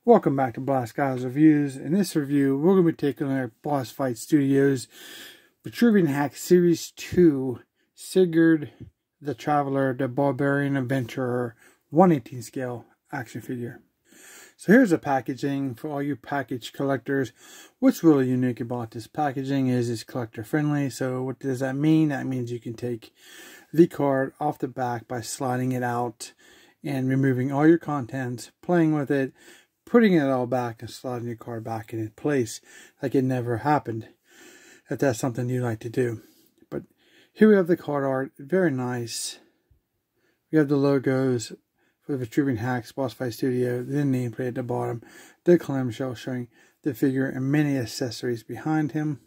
Welcome back to Blast Guys Reviews. In this review, we're going to be taking our Boss Fight Studios Vitruvian Hack Series 2 Sigurd the Traveler, the Barbarian Adventurer 1/18 scale action figure. So here's the packaging for all you package collectors. What's really unique about this packaging is it's collector friendly. So what does that mean? That means you can take the card off the back by sliding it out and removing all your contents, playing with it, putting it all back and sliding your card back in place like it never happened, if that's something you like to do. But here we have the card art, very nice. We have the logos for the Vitruvian Hacks Boss Fight Studio, the nameplate at the bottom, the clamshell showing the figure and many accessories behind him.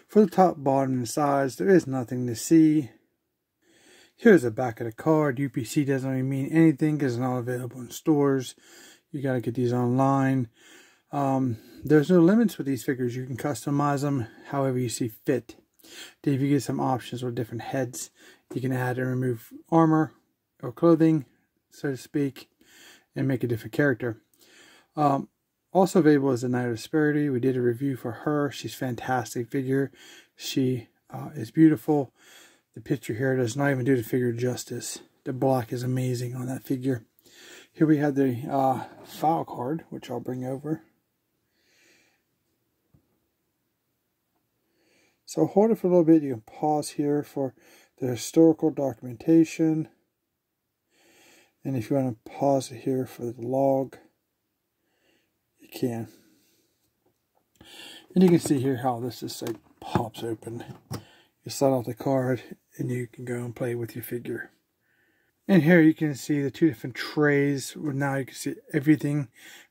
For the top, bottom, and sides, there is nothing to see. Here's the back of the card. UPC doesn't really mean anything because it's not available in stores. You got to get these online. There's no limits with these figures. You can customize them however you see fit. Then if you get some options with different heads, you can add and remove armor or clothing, so to speak, and make a different character. Also available is the Knight of Disparity. We did a review for her. She's a fantastic figure. She is beautiful. The picture here does not even do the figure justice. The black is amazing on that figure. Here we have the file card, which I'll bring over. So hold it for a little bit. You can pause here for the historical documentation. And if you want to pause it here for the log, you can. And you can see here how this just like pops open. You slide off the card and you can go and play with your figure. And here you can see the two different trays. Now you can see everything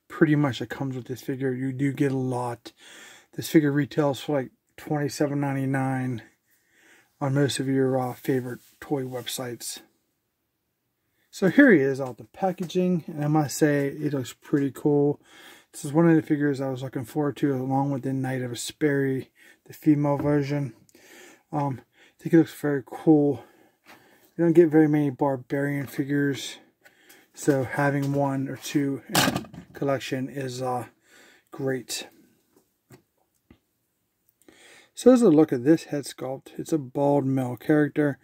pretty much that comes with this figure. You do get a lot. This figure retails for like $27.99 on most of your favorite toy websites. So here he is out the packaging, and I must say it looks pretty cool. This is one of the figures I was looking forward to, along with the Knight of Disparity, the female version. I think it looks very cool. You don't get very many Barbarian figures, so having one or two in a collection is great. So there's a look at this head sculpt. It's a bald male character.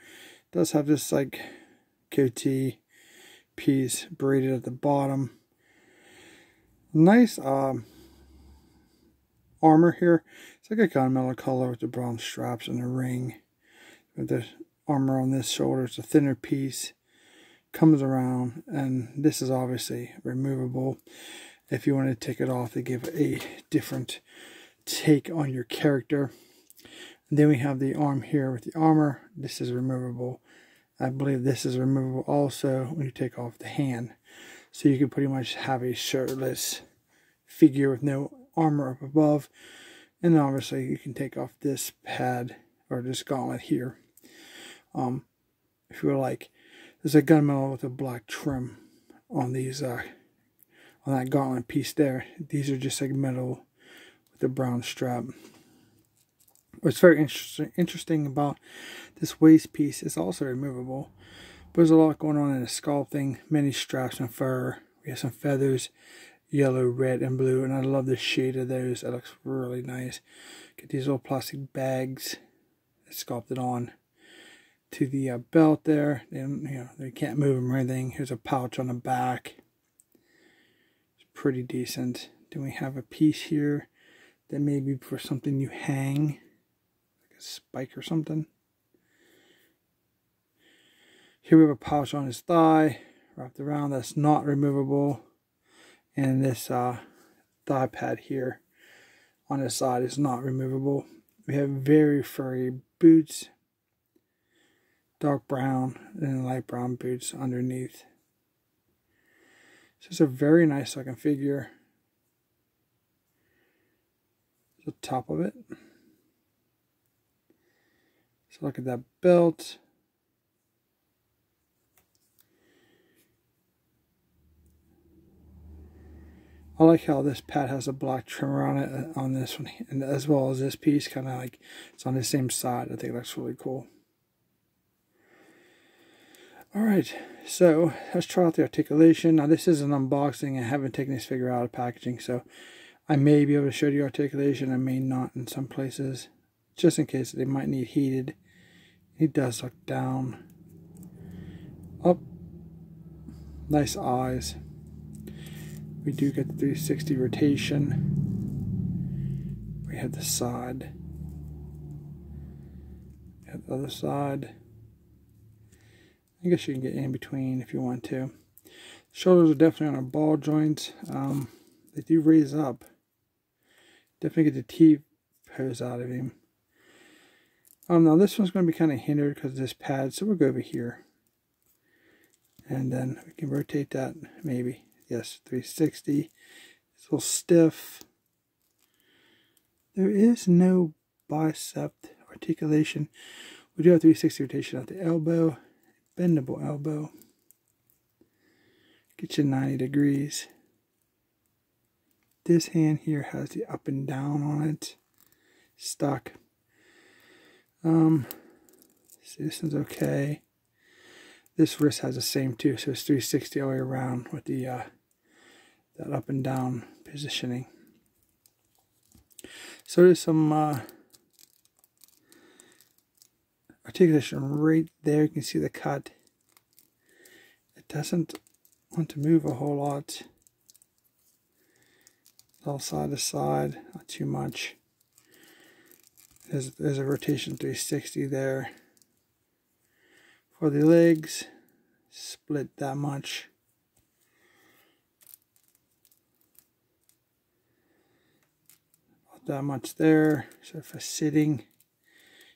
It does have this like goatee piece braided at the bottom. Nice armor here. It's like a gunmetal color with the brown straps and the ring. With the armor on this shoulder, it's a thinner piece, comes around, and this is obviously removable if you want to take it off to give a different take on your character. And then we have the arm here with the armor. This is removable. I believe this is removable also when you take off the hand, so you can pretty much have a shirtless figure with no armor up above. And obviously you can take off this pad or this gauntlet here. If you were like, there's a gunmetal with a black trim on these, on that gauntlet piece there. These are just like metal with a brown strap. What's very interesting about this waist piece is also removable. But there's a lot going on in the sculpting, many straps and fur. We have some feathers, yellow, red, and blue, and I love the shade of those. That looks really nice. Get these little plastic bags sculpted on to the belt there. And they can't move them or anything. Here's a pouch on the back. It's pretty decent. Then we have a piece here that may be for something you hang, like a spike or something. Here we have a pouch on his thigh wrapped around that's not removable. And this thigh pad here on the side is not removable. We have very furry boots, dark brown and light brown boots underneath. So it's a very nice looking figure. The top of it. So look at that belt. I like how this pad has a black trim around it on this one, and as well as this piece, kind of like it's on the same side. I think that's really cool. Alright, so let's try out the articulation. Now this is an unboxing. I haven't taken this figure out of packaging, so I may be able to show you articulation. I may not in some places, just in case they might need heated. He does look down, up, nice eyes. We do get the 360 rotation. We have the side. We have the other side. I guess you can get in between if you want to. Shoulders are definitely on our ball joints. They do raise up. Definitely get the T-pose out of him. Now this one's going to be kind of hindered because of this pad, so we'll go over here. And then we can rotate that, maybe. Yes, 360. It's a little stiff. There is no bicep articulation. We do have 360 rotation at the elbow. Bendable elbow. Get you 90 degrees. This hand here has the up and down on it. Stuck. See, this one's okay. This wrist has the same too, so it's 360 all the way around with the that up and down positioning. So there's some articulation right there. You can see the cut. It doesn't want to move a whole lot. All side to side, not too much. There's a rotation 360 there. For the legs, split that much. Not that much there. So for sitting,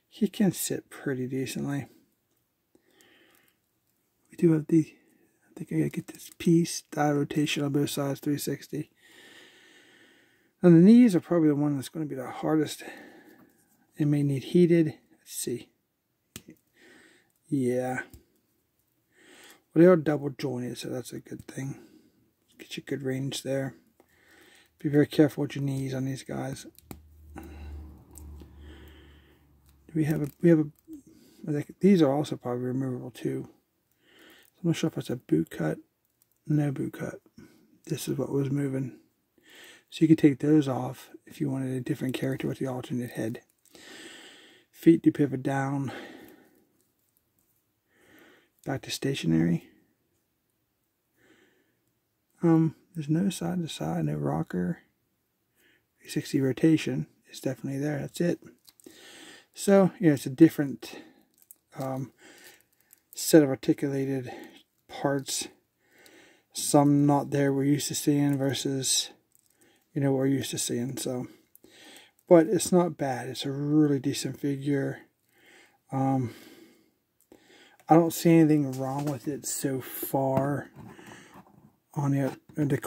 he can sit pretty decently. We do have the, I think I gotta get this piece, thigh rotation on both sides, 360. And the knees are probably the one that's going to be the hardest. It may need heated. Let's see. Yeah. Well, they are double jointed, so that's a good thing. Get you good range there. Be very careful with your knees on these guys. We have these are also probably removable too. I'm not sure if it's a boot cut. No boot cut. This is what was moving. So you could take those off if you wanted a different character with the alternate head. Feet do pivot down. Back to stationary. There's no side to side, no rocker. 360 rotation is definitely there. That's it. So, you know, it's a different set of articulated parts. Some not there we're used to seeing versus, you know, what we're used to seeing. So, but it's not bad. It's a really decent figure. I don't see anything wrong with it so far. On the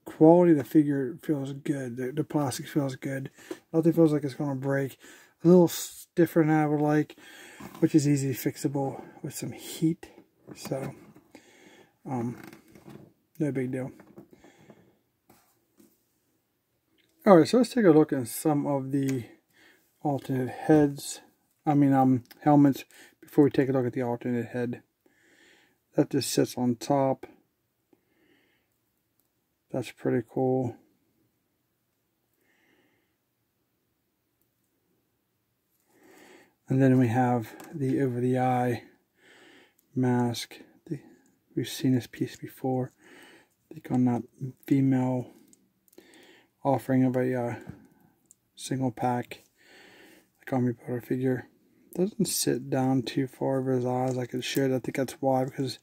quality of the figure feels good. The plastic feels good. Nothing feels like it's going to break. A little stiffer than I would like, which is easily fixable with some heat. So, no big deal. Alright, so let's take a look at some of the alternate heads. Helmets before we take a look at the alternate head. That just sits on top. That's pretty cool. And then we have the over the eye mask. We've seen this piece before. I think on that female offering of a single pack Kami Builder figure. Doesn't sit down too far over his eyes like it should. I think that's why, because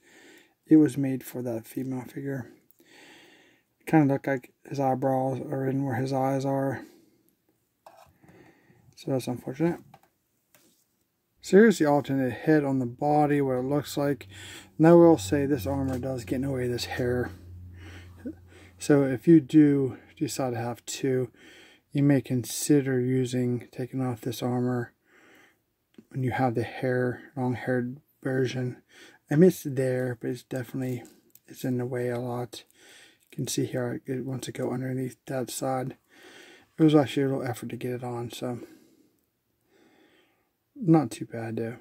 it was made for that female figure. It kind of looked like his eyebrows are in where his eyes are. So that's unfortunate. So here's the alternate head on the body, what it looks like. Now I will say this armor does get in the way of this hair. So if you do decide to have two, you may consider taking off this armor when you have the long-haired version. I mean, it's there, but it's in the way a lot. You can see here it wants to go underneath that side. It was actually a little effort to get it on, so not too bad though.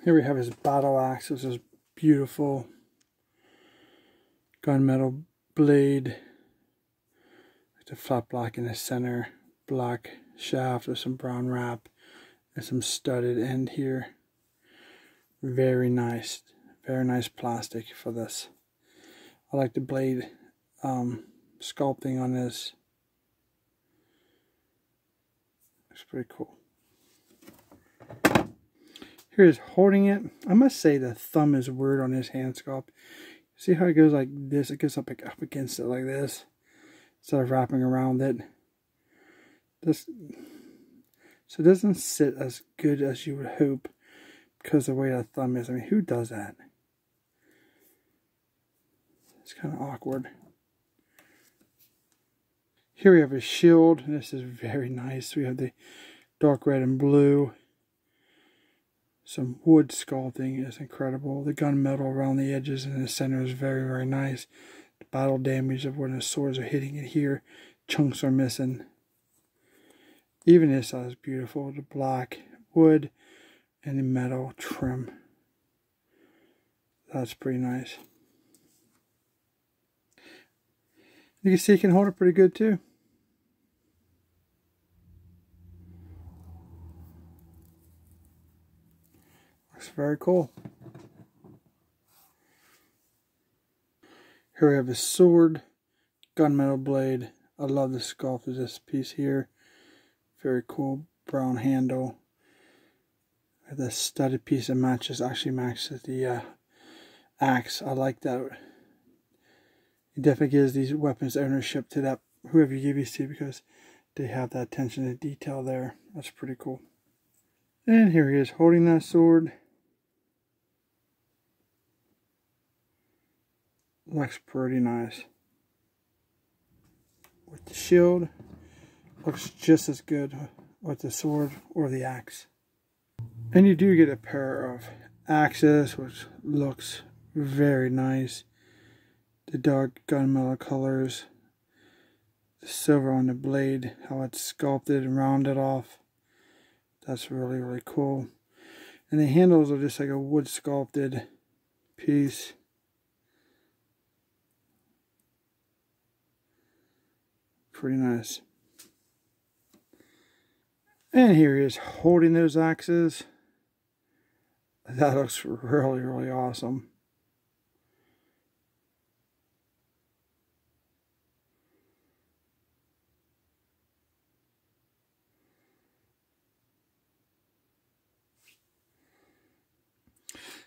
Here we have his battle axe. This is beautiful. Gunmetal blade. The flat black in the center. Black shaft with some brown wrap. And some studded end here. Very nice. Very nice plastic for this. I like the blade sculpting on this. Looks pretty cool. Here he's holding it. I must say the thumb is weird on his hand sculpt. See how it goes like this? It goes up against it like this. Instead of wrapping around it. So it doesn't sit as good as you would hope because of the way that thumb is. I mean, who does that? It's kind of awkward. Here we have a shield. This is very nice. We have the dark red and blue. Some wood sculpting is incredible. The gunmetal around the edges and the center is very, very nice. The battle damage of when the swords are hitting it here. Chunks are missing. Even this side is beautiful. The black wood and the metal trim. That's pretty nice. You can see it can hold it pretty good too. Looks very cool. Here we have a sword, gunmetal blade. I love the sculpt of this piece here. Very cool brown handle. The studded piece that actually matches the axe. I like that. It definitely gives these weapons ownership to that whoever you give these to because they have that attention to detail there. That's pretty cool. And here he is holding that sword. Looks pretty nice. With the shield, looks just as good with the sword or the axe. And you do get a pair of axes, which looks very nice. The dark gunmetal colors, the silver on the blade, how it's sculpted and rounded off. That's really, really cool. And the handles are just like a wood sculpted piece. Pretty nice. And here he is holding those axes. That looks really, really awesome.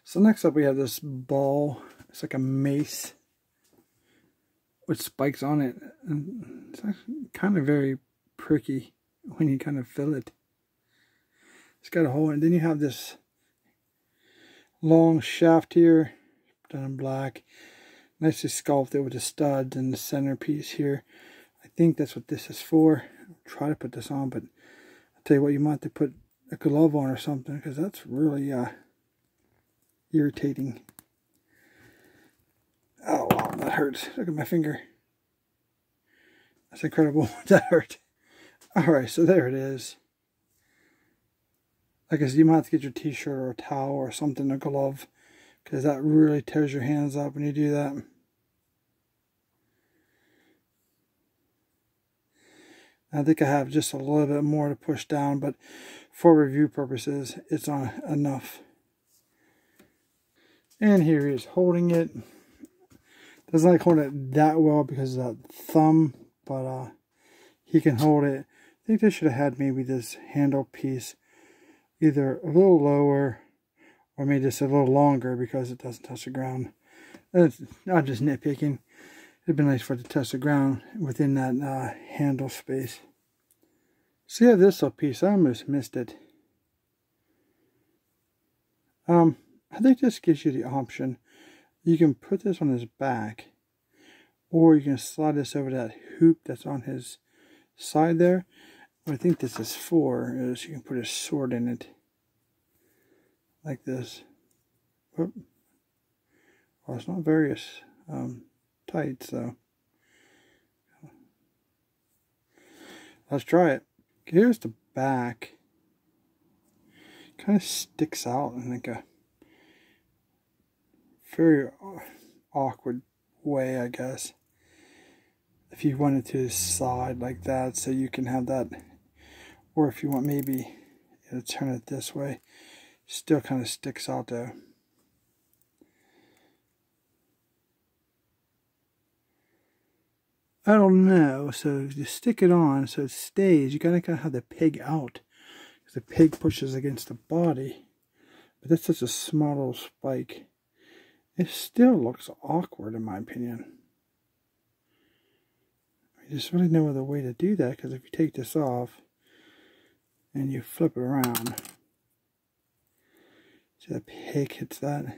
So next up we have this ball. It's like a mace with spikes on it. And it's actually kind of very pricky when you kind of feel it. It's got a hole in it. Then you have this long shaft here, done in black. Nicely sculpted with the studs and the centerpiece here. I think that's what this is for. I'll try to put this on, but I'll tell you what, you might have to put a glove on or something because that's really irritating. Oh wow, that hurts. Look at my finger. That's incredible. That hurt. Alright, so there it is. Like I said, you might have to get your t-shirt or a towel or something, a glove, because that really tears your hands up when you do that. I think I have just a little bit more to push down, but for review purposes, it's on enough. And here he is holding it. Doesn't like holding it that well because of that thumb, but he can hold it. I think they should have had maybe this handle piece either a little lower or maybe just a little longer because it doesn't touch the ground. It's not just nitpicking. It'd be nice for it to touch the ground within that handle space. So yeah, this little piece, I almost missed it. I think this gives you the option. You can put this on his back, or you can slide this over that hoop that's on his side there. What I think this is for is you can put a sword in it, like this. Whoop. Well, it's not very tight, so let's try it. Here's the back. Kind of sticks out in like a very awkward way, I guess. If you want it to slide like that, so you can have that, or if you want maybe turn it this way, still kind of sticks out though. I don't know. So you stick it on so it stays. You gotta kind of have the pig out, because the pig pushes against the body. But that's such a small little spike. It still looks awkward in my opinion. There's really no other way to do that, because if you take this off and you flip it around, so the pig hits that, and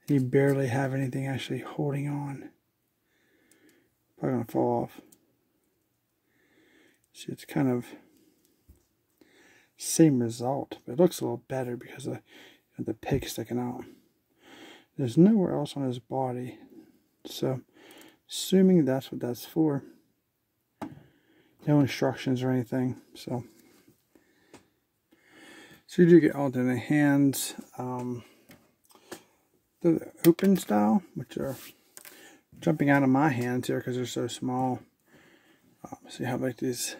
you barely have anything actually holding on. Probably gonna fall off. See, it's kind of same result, but it looks a little better because of the pig sticking out. There's nowhere else on his body, so assuming that's what that's for. No instructions or anything, so you do get alternate hands. The open style, which are jumping out of my hands here because they're so small. See how like these.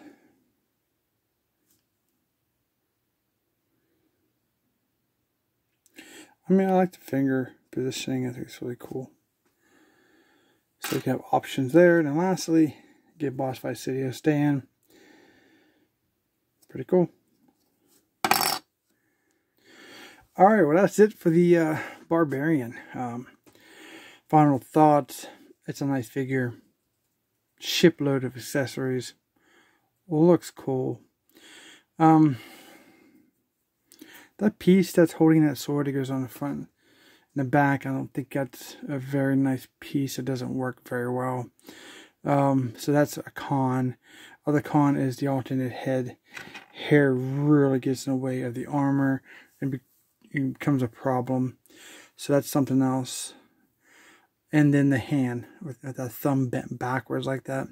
I mean, I like the finger positioning. I think it's really cool. So you can have options there. And then lastly, get Boss Fight Studio stand. Pretty cool. Alright, well that's it for the Barbarian. Final thoughts. It's a nice figure. Shipload of accessories. Looks cool. That piece that's holding that sword that goes on the front and the back, I don't think that's a very nice piece. It doesn't work very well. So that's a con. Other con is the alternate head. Hair really gets in the way of the armor and it becomes a problem. So that's something else. And then the hand with the thumb bent backwards like that.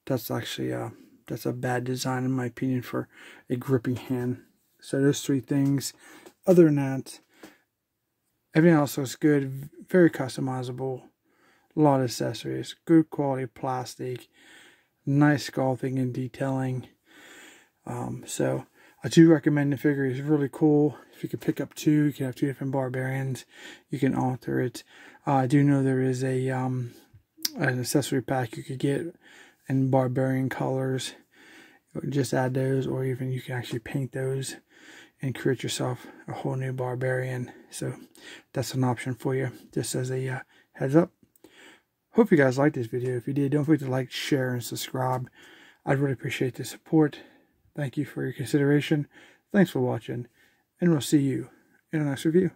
That's actually that's a bad design in my opinion for a gripping hand. So those three things. Other than that, everything else looks good. Very customizable. A lot of accessories. Good quality plastic. Nice sculpting and detailing. So I do recommend the figure. It's really cool. If you could pick up two, you can have two different Barbarians. You can alter it. I do know there is a an accessory pack you could get in Barbarian colors. Just add those, or even you can actually paint those and create yourself a whole new Barbarian. So that's an option for you, just as a heads up. Hope you guys liked this video. If you did, don't forget to like, share, and subscribe. I'd really appreciate the support. Thank you for your consideration. Thanks for watching, and we'll see you in the next review.